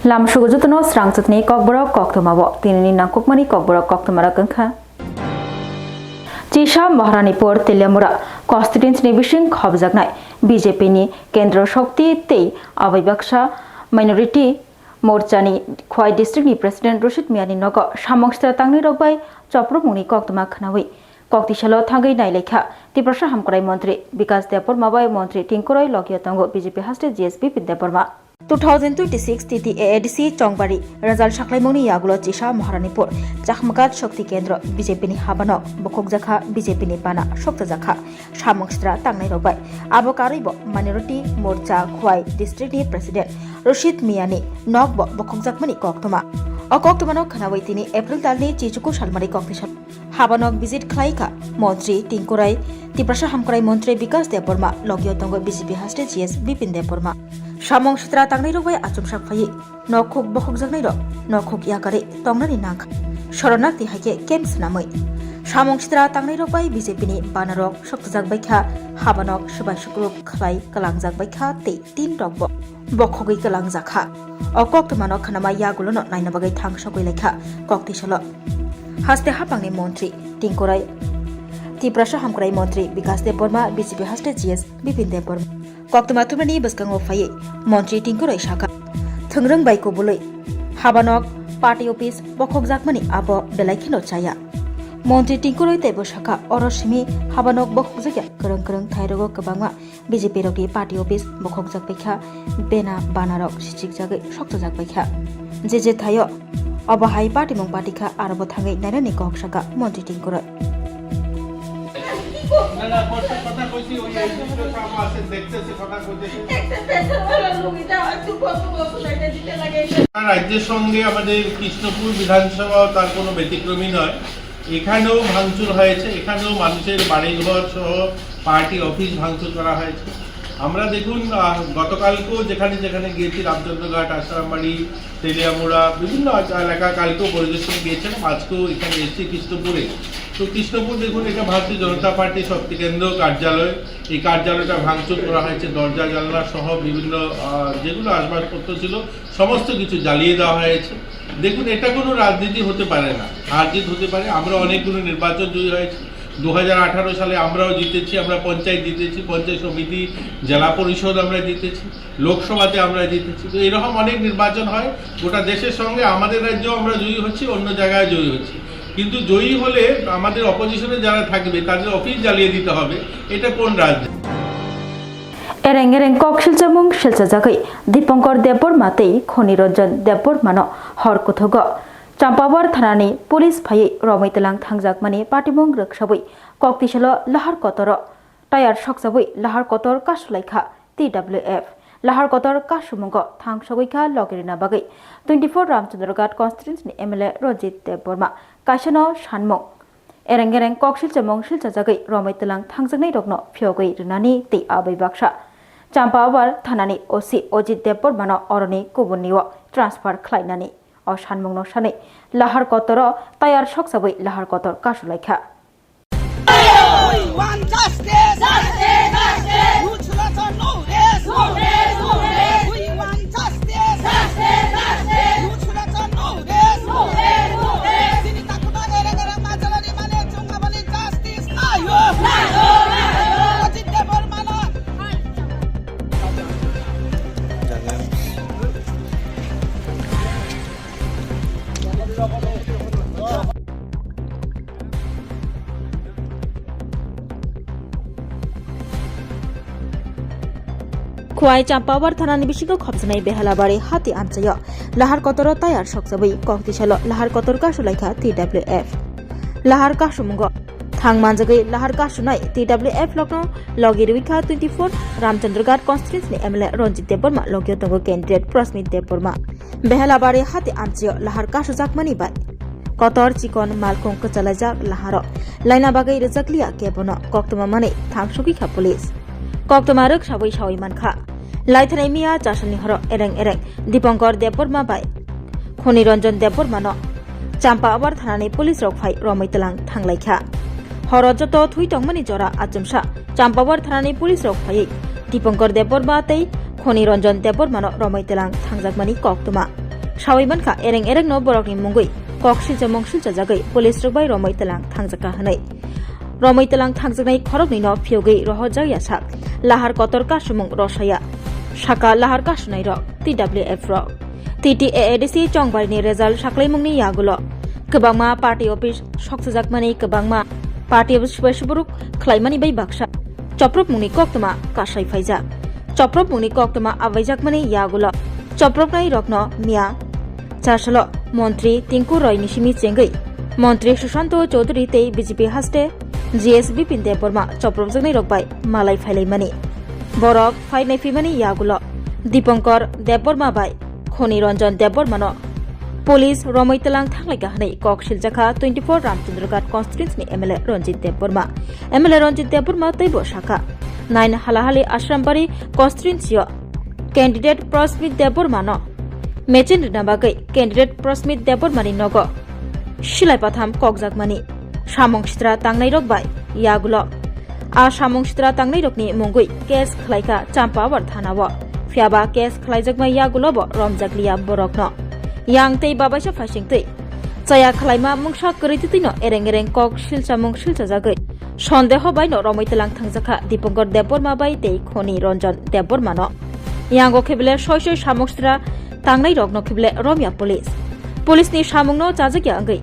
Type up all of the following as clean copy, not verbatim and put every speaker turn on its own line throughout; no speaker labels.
Lam Shugujutano Swrangchati Kokborok Koktwma Tinini Kokmani Kokborok Koktwma Gangkha Chisha Maharanipur Telemura Constituency Bishing Khobjagnai BJP ni Kendra Shakti Tei Avibaksha Minority Morchani Khwai District ni President Rushid Miani Nogo Shamongsta Tangni Robai Chopromuni Koktwma Khnawi Koktishalo Thangai Nailekha Tiprasha Hamkorai Montri Vikas Depor Mabai Montri Tinkoroi Logiatango BJP Haste GSP Pideporma 2026 TT AADC Chongbari Razal Shaklaimoni Yagulo Chisha Maharanipur Jakhmakat Shakti Kendra BJP ni Habano Bokok Jakha BJP ni Bana Shokta Jakha Shamongstra Tangnai Robai Abokaribo Minority Morcha Khwai District ni President Rushid Miani Nogbo Bokok Jakmani Koktwma Koktwma Khanawai tini April talni Chichuku Shalmari Koktishan Habanok visit Khlaika Montri Tinkorai Tiprasha Hamkorai Montri Vikas Deporma Logiotongo BJP Haste GS Bipin Deporma Shamong Shitra Tangnai Robai Achum Shakphai Nokhuk Bokok Jaknai Ro Nokhuk Yakare Tongnani Nangkha Shoronakti Haike Games Namai Shamong Shitra Tangnai Robai BJP ni Banarok Shoktjak Baikha Habanok Shubai Shukruk Khlai Kalangjak Baikha Te Tin Rokbo Bokhogi Kalangjakha Koktwma Khanama Yagulono Nainabagai Thang Shokoi Lekha Koktishalo Haste Hapangni Montri Tinkorai Tiprasha Hamkorai Montri Vikas Deporma BJP Haste GS Bipin Deporma Koktwma Tumani Baskango Faye Montri Tinkorai Shaka Thangrang Baiko Buloi Habanok Party Office Bokok Jakmani Abo Belaikino Chaya Montri Tinkorai Tebo Shaka Oroshimi Habanok Bokok Jakya Kereng Thairogo Kabangma BJP Roki Party Office Bokok Jakbaikha Bena Banarok Sichik Jagai Shokto Jakbaikha Jeje Thayo Obahai Party Mong Party Kha Arabo Thangai Nairani Kok Shaka Montri Tinkorai
রাজ্যের সঙ্গে আমাদের কৃষ্ণপুর বিধানসভা তার কোনো ব্যতিক্রমী নয় এখানেও ভাঙচুর হয়েছে এখানেও মানুষের বাড়িঘর সহ পার্টি অফিস ভাঙচুর করা হয়েছে আমরা দেখুন গতকালকেও যেখানে যেখানে গিয়েছি রামচন্দ্রঘাট আশ্রামবাড়ি তেলিয়ামুড়া বিভিন্ন এলাকা কালকেও পরিদর্শনে গিয়েছেন আজকেও এখানে এসেছি কৃষ্ণপুরে তো কৃষ্ণপুর দেখুন এটা ভারতীয় জনতা পার্টি শক্তি কেন্দ্র কার্যালয় এই কার্যালয়টা ভাঙচুর করা হয়েছে দরজা জানলা সহ বিভিন্ন যেগুলো আসবাবপত্র ছিল সমস্ত কিছু জ্বালিয়ে দেওয়া হয়েছে দেখুন এটা কোনো রাজনীতি হতে পারে না হারজিত হতে পারে আমরা অনেকগুলো নির্বাচন জয়ী হয়েছি 2018 সালে আমরাও জিতেছি আমরা পঞ্চায়েত জিতেছি পঞ্চায়েত সমিতি জেলা পরিষদ আমরা জিতেছি লোকসভাতে আমরা জিতেছি তো এরকম অনেক নির্বাচন হয় গোটা দেশের সঙ্গে আমাদের রাজ্যেও আমরা জয়ী হচ্ছি অন্য জায়গায় জয়ী হচ্ছি কিন্তু জয়ী হলে আমাদের অপোজিশনে যারা থাকবে তাদের অফিস জ্বালিয়ে দিতে হবে এটা কোন রাজনীতি
Ereng Kokshilchamung Shilchajagai Dipankar Depor Matei Khoniranjan Depor Mano Horkothogo Champawar Thanani Police Phai Romaitelang Thangjakmani Patimong Rakshabui Koktishalo Lahar Kotoro Tayar Shoksabui Lahar Kotor Kashulaikha TWF Lahar Kotor Kashumongo Thangshagikha Logirina Bagai 24 Ramchandrogat Constituency ni MLA Rojit Deporma Kashano Shanmong Ereng Kokshilchamung Shilchajagai Romaitelang Thangjaknai Rokno Phyogai Rinani Te Abibaksha Champawar Thanani OC Ojit Depor Mano Oroni Kubuniwa Transfer Klainani O Shanmung no Shani Lahar Kotoro Tayar Shoksabui Lahar Kotor Kashulaikha Khwai Champawar Thanani Bishingo Khobjanai Behalabari Hati Amchayo Lahar Kotoro Tayar Shoksabui Koktishalo Lahar Kotor Kashulaikha TWF Lahar Kashumungo Thangmanjagai Lahar Kashunai TWF Lokno Logirwikha 24 Ramchandrogat Constituency MLA Ronjit Deporma Logiotongo Candidate Prosmit Deporma Behalabari Hati Amchayo Lahar Kashujakmani Bai Kotor Chikon Malkong Kachalajak Laharo Laina Bagai Rejaklia Kebono Koktwma Mane Thangshugikha Police Koktwma Rakshabui Shawai Mankha Laithanai Mia Chashani Horo Ereng Dipankar Deporma Bai Khoniranjan Deporma no Champawar Thanani Police Rok Phai Romaitelang Thanglaikha Horo joto Thuitongmani Jora Achumsha Champawar Thanani Police Rok Phai Dipankar Deporma Tei Khoniranjan Deporma no Romaitelang Thangjakmani Koktwma Sawai manka ereng no borokni mungui koksilja mongsilja jagai police rokbai romai telang thangjaka hanai. Romai telang thangjaknai khorokni no phiyogei rohojak yasak lahar kotor kasumung rosaya. Saka lahar kasunai rok TWF rok. TTAADC chongbarni result saklaimungni yagulo. Kebangma party office soksajakmani kebangma party office sibaisiburuk khlaimani bai baksa. Choprop mungni Koktwma kasai faijak. Choprop mungni Koktwma abaijakmani yagulo. Choprop nai rokno mia Charsalo Montri Tinku Roy Nishimi Chengai Montri Sushanto Chaudhary Tei BJP haste GSB Pinde Burma Choprop Jagnai Rokbai Malai Failai Mani Borok Fainai Fimani Yagulo Dipankar Deborma Bai Khoni Ranjan Debormano Police Romai Telang Thanglai Gahnai Kok Shiljaka 24 Ramchandrogat constituency MLA Ranjit Deborma MLA Ranjit Deborma Teibo Shaka 9 Halahali Ashrambari constituency candidate Prosmit Debormano Mechin Nabagai candidate Prosmit Debormani Nogo Shilai Patham Kokjakmani Shamong Shitra Tangnai Rokbai Yagulo A Shamong Shitra Tangnai Rokni Mungui Case Khlaika Champawar Thanawo Fiaba Case Khlaijakma Yagulobo Romjakliya Borokno Yang Tei Babasha Fashing Tei Chaya Khlaima Mungsa Kurititino Ereng Kok Shilcha Mung Shilcha Jagai Sondeho Bai no Romai Telang Thangjaka Dipankar Deborma Bai Tei Khoni Ranjan Debormano Yango Kibile Shoisho Shamong Shitra Tangnai Rokno Kible Romia Police ni Shamungno Chajagya Angai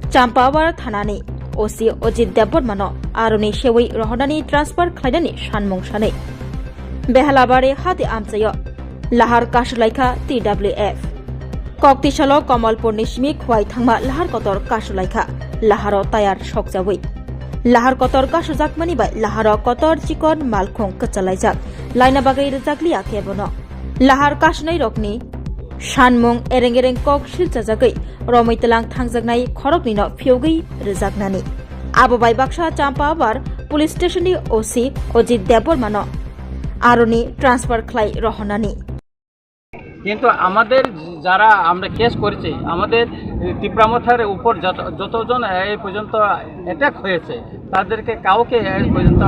Champawar Thanani OC Ojit Debormano Aruni Shewai Rohodani Transfer Khlaidani Shanmung Shane Behalabare Hati Amchayo Lahar Kashulaika TWF Koktishalo Kamalpur Nishmi Khwai Thangma Lahar Kotor Kashulaika Laharo Tayar Shokjawi Lahar Kotor Kashujakmani Bai Laharo Kotor Chikon Malkhong Kachalaijak Laina Bagai Rejakliya Kebono Lahar Kashnai Rokni Shanmung ereng kok shilcha jagai romai telang thangjaknai khorokni no phiyogei rejaknani abo bai baksa champawar police station ni OC Ojit Debormano aroni transfer khlai rohonani
কিন্তু আমাদের যারা আমরা case করেছি আমাদের তীব্রামথার উপর যতজন এই পর্যন্ত অ্যাটাক হয়েছে তাদেরকে কাউকে এই পর্যন্ত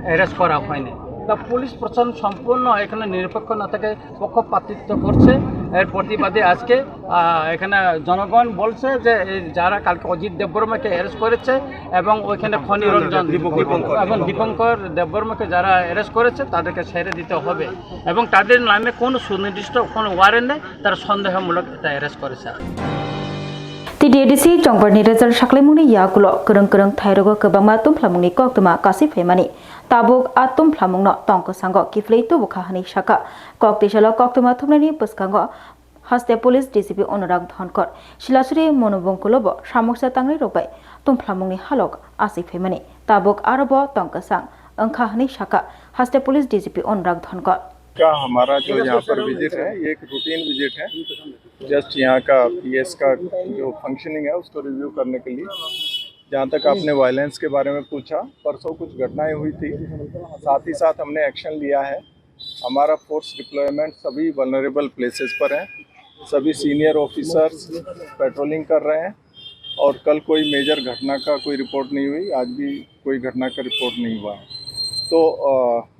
অ্যারেস্ট করা হয়নি তা পুলিশ প্রশাসন সম্পূর্ণ এখানে নিরপেক্ষ না থেকে পক্ষপাতিত্ব করছে এর প্রতিবাদে আজকে এখানে জনগণ বলছে যে যারা কালকে অজিত দেববর্মাকে অ্যারেস্ট করেছে এবং ওইখানে খনি রঞ্জন এবং দীপঙ্কর দেববর্মাকে যারা অ্যারেস্ট করেছে তাদেরকে ছেড়ে দিতে হবে এবং তাদের নামে কোনো সুনির্দিষ্ট কোনো ওয়ারেন্ট নেই তারা সন্দেহমূলক এটা অ্যারেস্ট করেছে
TDADC Chongbarni result saklaimungni yagulo kereng thairogo kebangma tumplamungni Koktwma kasi femani tabuk atum plamungno tongkosango kiflei tubukha hani shaka Koktishalo Koktwma thumnani puskango haste police DCP Anurag Dhankar Shilasuri monobongkulobo samoksa tangnai rokbai tumplamungni halok asi femani tabuk arobo tongkosang angkha hani shaka haste police DCP Anurag Dhankar
का हमारा जो यहाँ पर visit है ये एक routine visit है just यहाँ का पीएस का जो फंक्शनिंग है उसको रिव्यू करने के लिए जहाँ तक आपने वायलेंस के बारे में पूछा परसों कुछ घटनाएं हुई थी साथ ही साथ हमने एक्शन लिया है हमारा फोर्स डिप्लॉयमेंट सभी वल्नरेबल प्लेसेस पर है सभी सीनियर ऑफिसर्स पेट्रोलिंग कर रहे हैं और कल कोई मेजर घटना का कोई रिपोर्ट नहीं हुई आज भी कोई घटना का रिपोर्ट नहीं हुआ है तो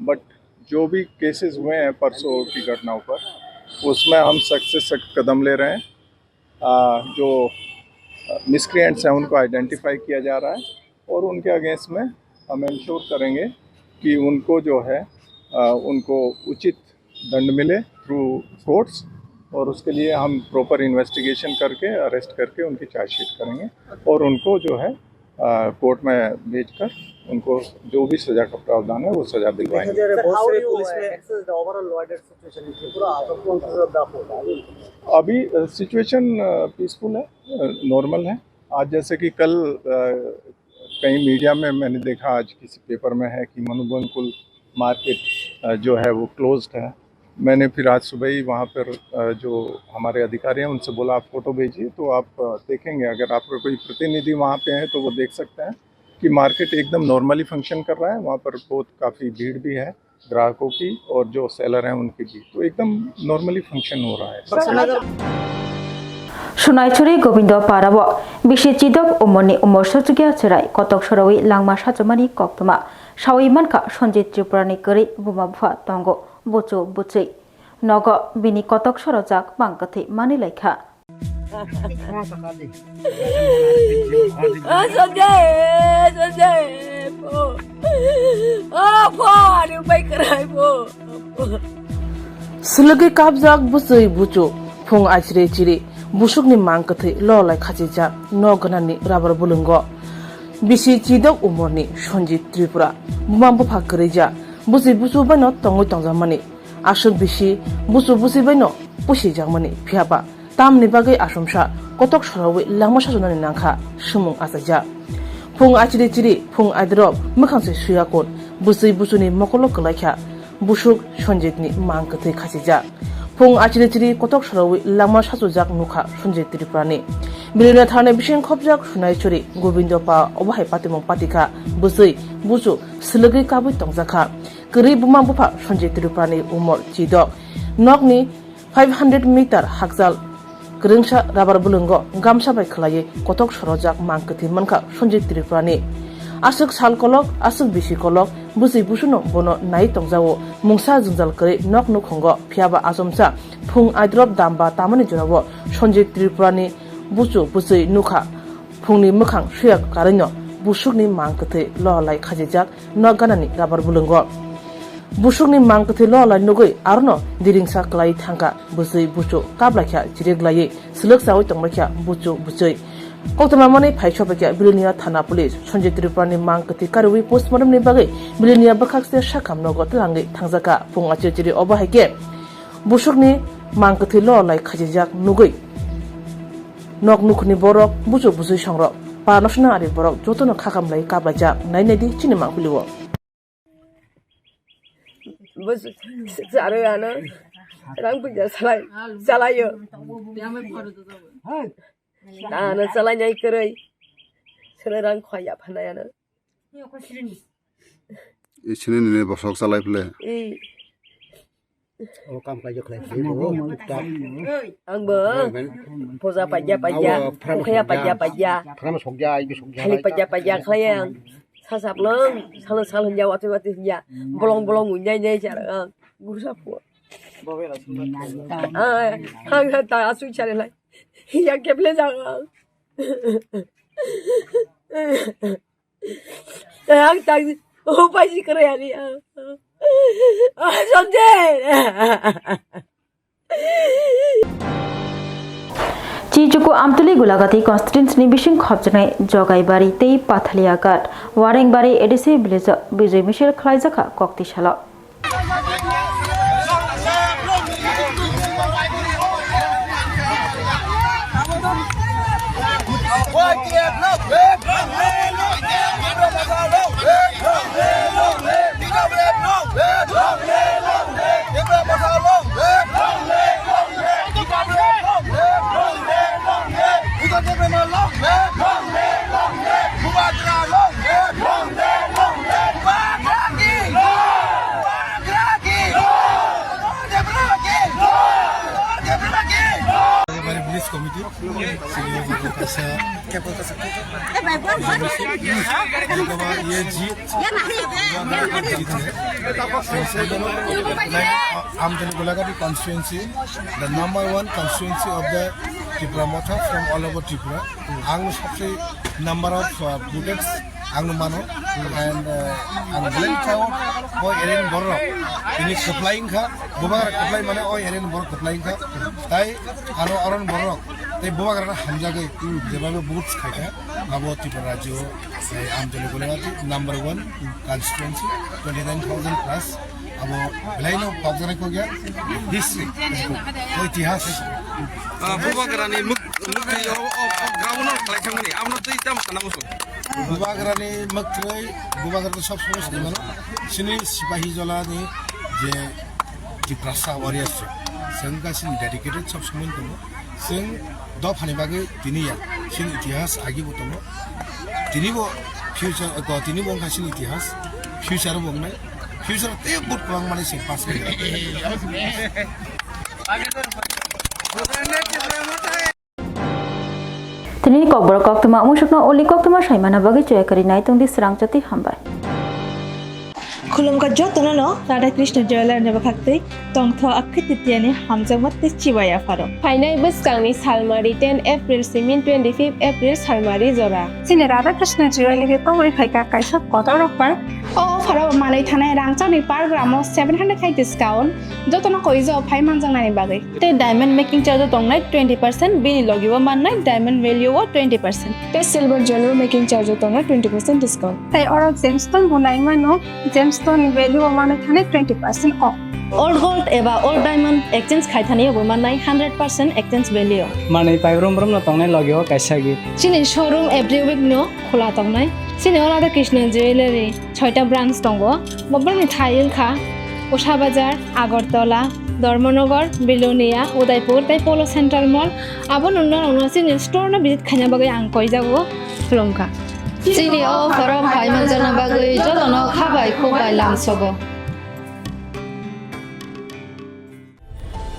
बट जो भी केसेस हुए हैं परसों की घटनाओं पर उसमें हम सख्त से सख्त कदम ले रहे हैं जो मिसक्रिएंट्स हैं उनको आइडेंटिफाई किया जा रहा है और उनके अगेंस्ट में हम इंश्योर करेंगे कि उनको जो है उनको उचित दंड मिले थ्रू कोर्ट्स और उसके लिए हम प्रॉपर इन्वेस्टिगेशन करके अरेस्ट करके उनकी चार्जशीट करेंगे और उनको जो है कोर्ट में भेजकर उनको जो भी सजा का प्रावधान है वो सजा दिलवाएंगे अभी सिचुएशन पीसफुल है नॉर्मल है आज जैसे कि कल कहीं मीडिया में मैंने देखा आज किसी पेपर में है कि मनुबंकुल मार्केट जो है वो क्लोज्ड है मैंने फिर आज सुबह ही वहाँ पर जो हमारे अधिकारी हैं उनसे बोला आप फ़ोटो भेजिए तो आप देखेंगे अगर आपका कोई प्रतिनिधि वहाँ पे है तो वो देख सकते हैं कि मार्केट एकदम नॉर्मली फंक्शन कर रहा है वहाँ पर बहुत काफ़ी भीड़ भी है ग्राहकों की और जो सेलर हैं उनकी भी तो एकदम नॉर्मली फंक्शन हो रहा है
Sunaichuri Gobindo Parawo Bishi Chidok Umoni Umor Sochugya Cherai Kotok Shorowi Langma Shachamani Koktwma Shawi Manka Sonjit Tripurani Kari Bumabfa Tongo Bocho Buchi Nogo Bini Kotok Shorojak Bangkati Mani Lekha
Selagi kabjak busui bucu phung achire chiri busukni mangkathai lolai khachijak noganani rabar bulungo bisi chidok umorni Sonjit Tripura bumang bupha kerja busi busu bano tongoi tongjamani asuk bisi busu busi bano pusi jangmani phiaba tamni bagai asumsa kotok sorawi langma sasunani nangkha sumung asaja phung achire chiri phung aidrop mukhangse suyakot busui busuni mokolo kalaikha busuk Sonjitni mangkathai khachijak phung achire chiri kotok sorawi langma sasujak nukha Sonjit Tripurani Bilina thane bising khopjak sunai churi Gobindo pa obahai patimong patika busui busu selagi kabui tongjaka keri bumang bupha Sonjit Tripurani umor chidok nokni 500 meter hakjal kerengsa rabar bulungo gamsa bai khlaye kotok sorojak mangkathi mankha Sonjit Tripurani asuk sal kolok asuk bisi kolok busui busuno bono nai tongjao mungsa jungjal kere nok nukhongo phiaba asomsa phung aidrop damba tamani jorabo Sonjit Tripurani busu busui nukha phungni mukhang suyak karino busukni mangkathai lolai khajijak noganani rabar bulungo busukni mangkathai lolai nugoi arno diringsa klai thangka busui busu kablakha chireglai sluk sawi tongmakha busu busui Koktwma mani phaisopakya Bilinia Thana Police Sonjit Tripurani mangkathi karwi postmortem ni bagai Bilinia bakhakse shakam nogo tlangi thangjaka phung achiri obahaike busukni mangkathai lolai khajijak nugoi nok nukhni borok buju busui songrok panasna ari borok jotono khakamlai kablajak nainedi chinima huliwo
bus sarana rang puja salayo dana salanya kerai serang khoya phanayana
इसने ने बसक चलाय फले
Oh, kam kayo klay.
ang ba poza pajya khaya pajya
Prama sogya, ibi sogya.
khali pajya khayang sasap long salan jawa wati ya bolong nyai cara gusa pu hang ta asu chare lai ya keble jang hang ta oh paisi kare ani
Cijuku Amtuli Gulagati constituency bising khopjanai jogaibari tei pathaliagat warengbari edc village Bijay Michel khlaijaka koktishala
constituency, the #1 constituency of the Tripura Motha from all over Tripura. Ang sabse number of voters ang mano and ang blend kau boy eren borok ini supplying kha bubar supply mane oi eren borok supplying kha tai aro aron borok tai bubar na hamjage jebabe boots khaika abo Tripura rajyo amjali gulagati #1 constituency 29,000 plus abo belaino pagjane ko gya history oi इतिहास
बुबाग्रानि मुख्य ग्राउन्डआव खालायखांनानै आमनो दै दाम खानांगौ
बुबाग्रानि मख्रै बुबाग्रानि सब समस्या दङ सिनि सिपाही जलानि जे टिप्रासा वारियर्स जों गासिनि डेडिकेटेड सब समय दङ जों दफानि बागै दिनिया सिनि इतिहास आगिबो दङ दिनिबो फ्यूचर दिनिबो गासिनि इतिहास फ्यूचर बुंनाय फ्यूचर ते बुट गोबां माने सिं पास
Tini Kokborok Koktwma musukna oli Koktwma saimana bagi joya kari nai tungdi Swrangchati hambai
खुलुमका जतननो राधा कृष्ण जयलर नेबा खाक्तै तंगथो अखितियानि हामजांमात चिबाया फारो
फाइनाय बसकांनि सालमारि 10 एप्रिल सिमिन 25 एप्रिल सालमारि जरा
सिने राधा कृष्ण जयलर पावै फाइका काइसा कतरक पार ओ फारो मानै थानाय रांचानि पार ग्रामो 700 खाइ डिस्काउंट जतनो कइजो फाइ मानजांनानि बागै ते डायमंड मेकिंग चार्ज दंनाय 20% बिनि लगिबो माननाय डायमंड वैल्यू 20%
ते सिल्वर ज्वेलरी मेकिंग चार्ज दंनाय 20% डिस्काउंट
ताई और जेमस्टोन बुनाय मानो जेमस्टोन वैल्यू माने थानाय 20% ऑफ
ओल्ड गोल्ड एबा ओल्ड डायमंड एक्सचेंज खाइथानि माननाय 100% एक्सचेंज वैल्यू
माने पाइब्रम ब्रम तंनाय लगियो काइसागि
सिने शोरूम एभ्री वीक नो खोला तंनाय सिने राधा कृष्ण ज्वेलरी 6टा ब्रांच दंगो मबलनि थाइलखा उषा बाजार आगरतला धर्मनगर बिलोनिया उदयपुर ताई पोलो सेंट्रल मॉल आबो नुनो सिने स्टोर न विजिट खाइना बागै आं कइ जागो खुलुमका
सिने ओ फरो फाइ मानजाना बागै जतनो खाबाय खोबाय लांसगो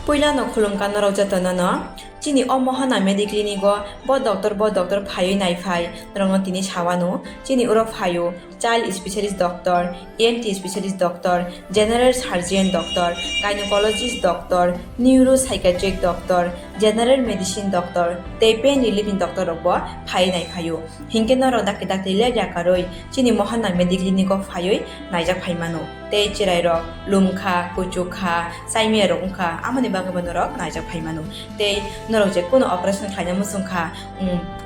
पहिला न खुलुमका नराव जतननो चिनी ओ महना मेडिक्लिनिको ब डॉक्टर फायो नाइफाय रंग तिनी छावानो चिनी उरो फायो child specialist doctor ENT specialist doctor general surgeon doctor gynaecologist doctor neuro psychiatric doctor general medicine doctor ते पेन रिलीफ डॉक्टर रबो फायो नाइफायो हिंके नरो दाके दाके ले जाकारोय चिनी महना मेडिक्लिनिको फायो नाइजा फाइमानो ते चिराइरो लुमखा कुचुखा साइमिया रंखा आमनि बागबनरो नाइजा फाइमानो ते नरो जे कोनो ऑपरेशन खाइना मुसुंखा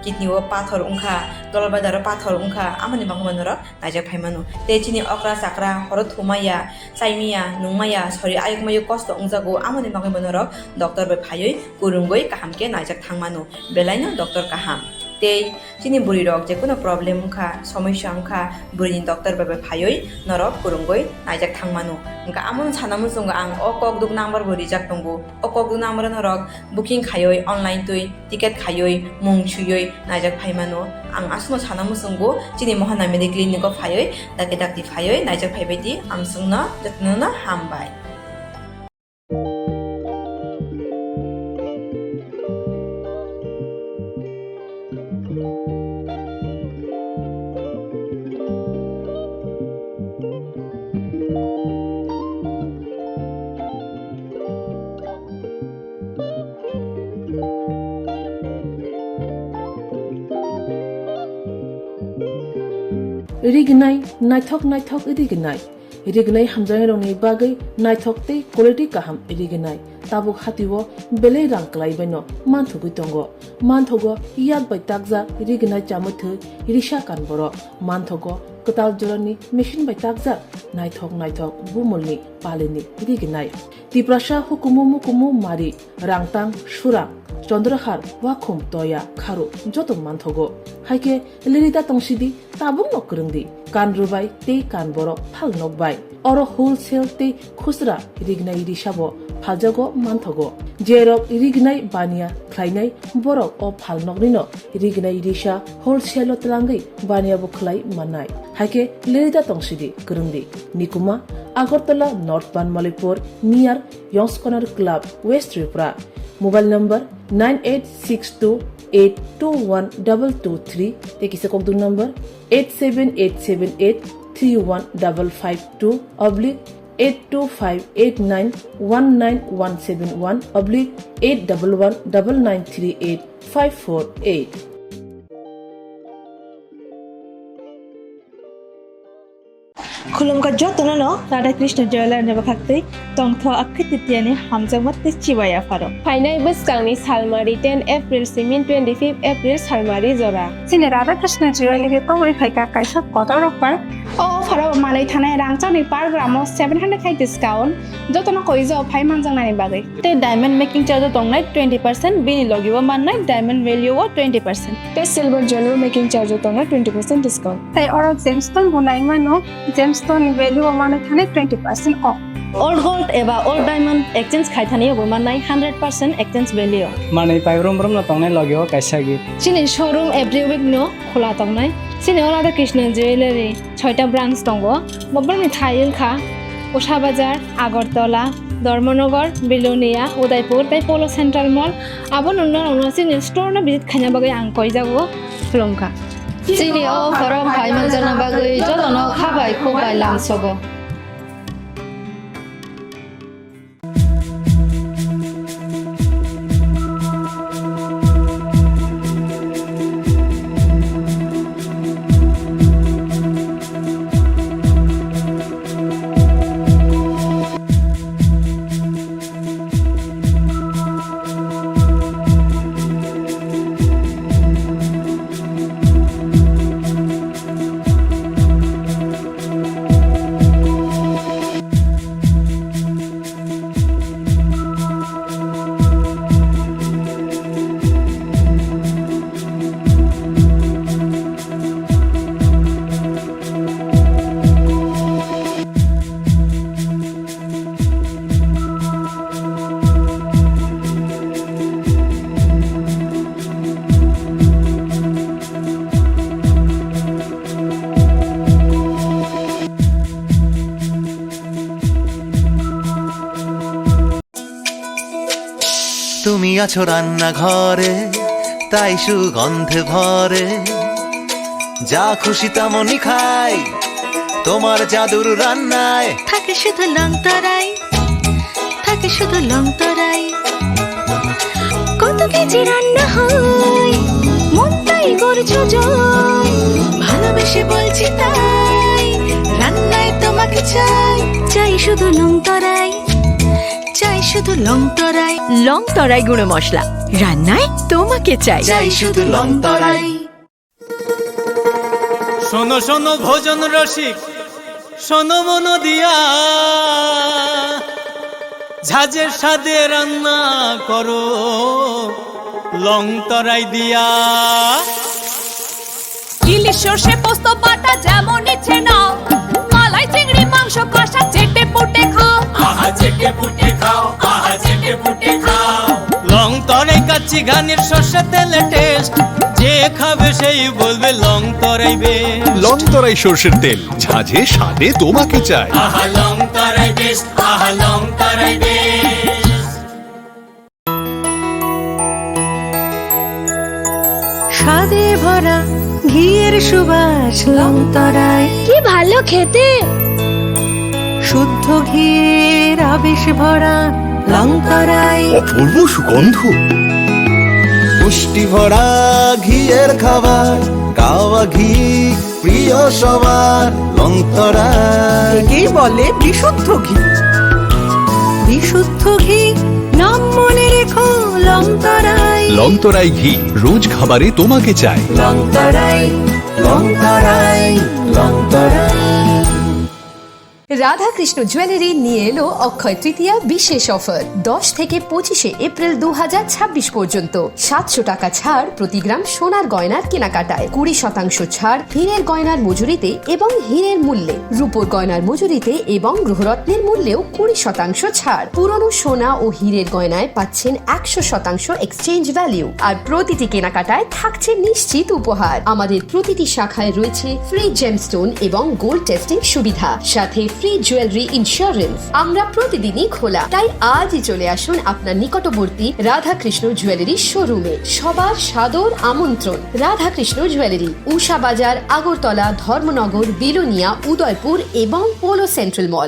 किडनीओ पाथर उंखा गलबादारो पाथर उंखा आमनि बागबनरो नाइजा फाइमानो ते चिनी अक्रा साकरा हर थुमाया साइमिया नुमाया सरि आयुकमायो कष्ट उंजागो आमनि बागबनरो डॉक्टर बे फायै गुरुंगै काहामके नाइजा थांमानो बेलायनो डॉक्टर काहाम ते चिनी बुरी रक जे कोनो प्रॉब्लेम उंखा समस्या उंखा बुरी डॉक्टर बे फायै नरक गुरुंगै नाइजा थांमानो उंका आमन सानामु जोंगा आं अकक दुक नम्बर बुरी जाक दंगो अकक दुक नम्बर नरक बुकिं खायै ऑनलाइन तुई टिकेट खायै मुं छुयै नाइजा फाइमानो आं आसनो सानामु जोंगो चिनी महना मेडिक्लिनिको फायै दाके दाके फायै नाइजा फाइबायदि आं जोंना जतनना हामबाय
रिगनाय नायथक रिगनाय हामजानाय रंनि बागै नायथक ते क्वालिटी काहाम रिगनाय ताबुक हातिवो बेले रां क्लाइबायनो मानथुगै दंगो मानथगो याक बाय ताकजा रिगनाय चामुथै रिशा कानबरो मानथगो कताल जरनि मेशिन बाय ताकजा नायथक बुमलनि पालिनि रिगनाय तिप्रासा हुकुमु मारि रांतां सुरा चंद्रहार वाखुम तोया खारु जतो मानथगो हाइके लिरिदा तंसिदि ताबुं नकरंदि कान रुबाय ते कान बरो फाल नकबाय अरो होलसेल ते खुसरा रिगनाय रिसाबो फालजागो मानथगो जेरक रिगनाय बानिया ख्लाइनाय बरक अ फाल नकनिनो रिगनाय रिसा होलसेल तलांगै बानिया बखलाय मानाय हाइके लिरिदा तंसिदि करंदि निकुमा Agartala north Banamalipur near Young's Corner Club west Tripura mobile number 9862821223 ते किसे कोकदू नंबर 87878315552 825891171/8119938
खुलुमका जतननो राधा कृष्ण जयलर नेबा खाक्तै तंगथो अखितियानि हामजांमात चिबाया फारो
फाइनाय बसकांनि सालमारि 10 एप्रिल सिमिन 25 एप्रिल सालमारि जरा
सिने राधा कृष्ण जयलर पावै फाइका काइसा कतरक पार ओ फारो मानै थानाय रांचानि पार ग्रामो 700 खाइ डिस्काउंट जतनो कइजो फाइ मानजांनानि बागै
ते डायमंड मेकिंग चार्ज दंनाय 20% बिनि लगिबो माननाय डायमंड वैल्यू 20%
ते सिल्वर ज्वेलरी मेकिंग चार्ज दंनाय 20% डिस्काउंट
ताई और जेमस्टोन बुनाय मानो जेमस्टोन वैल्यू माने थानाय 20% ऑफ
ओल्ड गोल्ड एबा ओल्ड डायमंड एक्सचेंज खाइथानि माननाय 100% एक्सचेंज वैल्यू
माने पाइब्रम ब्रम तंनाय लगियो काइसागि
सिने शोरूम एभ्री वीक नो खोला तंनाय सिने राधा कृष्ण ज्वेलरी 6टा ब्रांच दंगो मबलनि थाइलखा उषा बाजार आगरतला धर्मनगर बिलोनिया उदयपुर ताई पोलो सेंट्रल मॉल आबो नुनो सिने स्टोर न विजिट खाइना बागै आं कइ जागो खुलुमका
सिने ओ फरो फाइ मानजाना बागै जतनो खाबाय खोबाय लांसगो
আছো রান্নাঘরে, তাই সুগন্ধে ভরে। যা খুশি তেমনই খাই, তোমার জাদুর রান্নায়
থাকে শুধু লং তরাই, থাকে শুধু লং তরাই। কত কেজি রান্না হয়, মনটাই করছো জয়। ভালোবেসে বলছি তাই, রান্নায় তোমাকে চাই, চাই শুধু লং তরাই, চাই শুধু লং তরাই। লং তরাই গুঁড়ো মশলা, রান্নায় তোমাকে চাই, চাই শুধু লং তরাই।
শোনো শোনো ভোজন রসিক, শোনো মন দিয়া, ঝাঁঝের স্বাদে রান্না করো লং তরাই দিয়া।
ইলিশ সর্ষে পোস্ত বাটা যেমন ইচ্ছে নাও, মালাই চিংড়ি মাংস কষা চেটে পুটে খাও, আহা চেটে পুটে খাও, আহা চেটে পুটে খাও।
লং তরাই কাচ্চি ঘানির সর্ষে তেলে টেস্ট, যে খাবে সেই বলবে লং তরাই বেশ।
লং তরাই সর্ষের তেল, ঝাঁঝে স্বাদে তোমাকে চাই।
আহা লং তরাই বেশ, আহা লং তরাই বেশ।
স্বাদে ভরা ঘিয়ের সুবাস লং তরাই, কি ভালো খেতে। শুদ্ধ ঘিয়ের আবেশ ভরা লং তরাই,
অপূর্ব সুগন্ধ।
পুষ্টি ভরা ঘিয়ের খাবার, কাওয়া ঘি প্রিয় সবার। লং তরাই
একেই বলে বিশুদ্ধ ঘি। বিশুদ্ধ ঘি নাম মনে রেখো লং তরাই।
লং তরাই ঘি রোজ খাবারে তোমাকে চাই।
লং তরাই, লং তরাই, লং তরাই।
রাধাকৃষ্ণ জুয়েলারি নিয়ে এলো অক্ষয় তৃতীয়া বিশেষ অফার। 10 থেকে 25 এপ্রিল 2026 পর্যন্ত 700 টাকা ছাড় প্রতি গ্রাম সোনার গয়নার কেনাকাটায়, 20% ছাড় হীরের গয়নার মজুরিতে এবং হীরের মূল্যে, রূপোর গয়নার মজুরিতে এবং গ্রহরত্নের মূল্যেও 20% ছাড়। পুরনো সোনা ও হীরের গয়নায় পাচ্ছেন 100% এক্সচেঞ্জ ভ্যালিউ, আর প্রতিটি কেনাকাটায় থাকছে নিশ্চিত উপহার। আমাদের প্রতিটি শাখায় রয়েছে ফ্রি জেমস্টোন এবং গোল্ড টেস্টিং সুবিধা, সাথে ফ্রি জুয়েলারি ইন্স্যুরেন্স। আমরা প্রতিদিনই খোলা, তাই আজই চলে আসুন আপনার নিকটবর্তী রাধাকৃষ্ণ জুয়েলারি শোরুমে। সবার সাদর আমন্ত্রণ। রাধাকৃষ্ণ জুয়েলারি, উষা বাজার, আগরতলা, ধর্মনগর, বিলোনিয়া, উদয়পুর এবং পোলো সেন্ট্রাল মল।